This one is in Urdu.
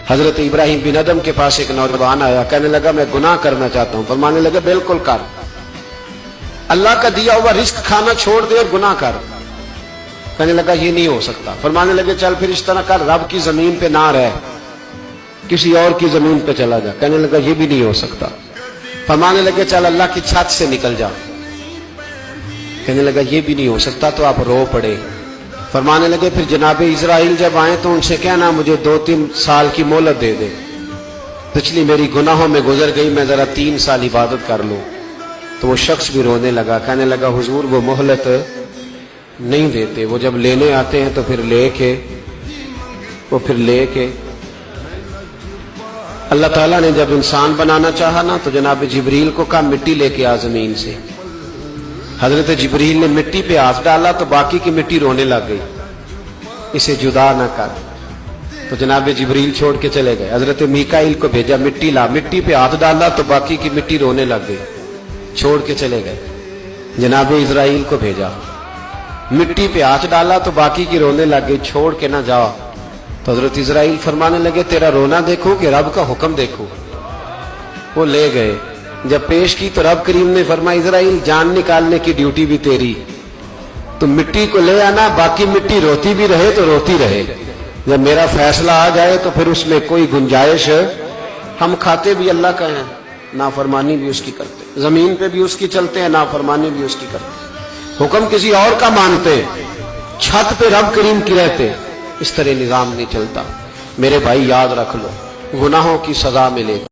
حضرت ابراہیم بن ادم کے پاس ایک نوجوان آیا، کہنے لگا میں گناہ کرنا چاہتا ہوں۔ فرمانے لگے بالکل کر، اللہ کا دیا ہوا رزق کھانا چھوڑ دے اور گناہ کر۔ کہنے لگا یہ نہیں ہو سکتا۔ فرمانے لگے چل پھر اس طرح کر، رب کی زمین پہ نہ رہ، کسی اور کی زمین پہ چلا جا۔ کہنے لگا یہ بھی نہیں ہو سکتا۔ فرمانے لگے چل اللہ کی چھت سے نکل جا۔ کہنے لگا یہ بھی نہیں ہو سکتا، تو آپ رو پڑے۔ فرمانے لگے پھر جناب اسرائیل جب آئیں تو ان سے کہنا مجھے 2-3 سال کی مہلت دے دے، پچھلی میری گناہوں میں گزر گئی، میں ذرا 3 سال عبادت کر لوں۔ تو وہ شخص بھی رونے لگا، کہنے لگا حضور وہ مہلت نہیں دیتے، وہ جب لینے آتے ہیں تو پھر لے کے اللہ تعالیٰ نے جب انسان بنانا چاہا نا تو جناب جبریل کو کہا مٹی لے کے آ زمین سے۔ حضرت جبریل نے مٹی پہ ہاتھ ڈالا تو باقی کی مٹی رونے لگ گئی، اسے جدا نہ کر۔ تو جناب جبریل چھوڑ کے چلے گئے۔ حضرت میکائیل کو بھیجا، مٹی لا، مٹی پہ ہاتھ ڈالا تو باقی کی مٹی رونے لگ گئی، چھوڑ کے چلے گئے۔ جناب اسرائیل کو بھیجا، مٹی پہ ہاتھ ڈالا تو باقی کی رونے لگ گئی، چھوڑ کے نہ جاؤ۔ تو حضرت اسرائیل فرمانے لگے تیرا رونا دیکھو کہ رب کا حکم دیکھو۔ وہ لے گئے، جب پیش کی تو رب کریم نے فرمایا اسرائیل جان نکالنے کی ڈیوٹی بھی تیری، تو مٹی کو لے آنا، باقی مٹی روتی بھی رہے تو روتی رہے، جب میرا فیصلہ آ جائے تو پھر اس میں کوئی گنجائش، ہم کھاتے بھی اللہ کا ہیں، نافرمانی بھی اس کی کرتے، زمین پہ بھی اس کی چلتے ہیں، نافرمانی بھی اس کی کرتے، حکم کسی اور کا مانتے، چھت پہ رب کریم کی رہتے۔ اس طرح نظام نہیں چلتا۔ میرے بھائی یاد رکھ لو، گناہوں کی سزا ملے گی۔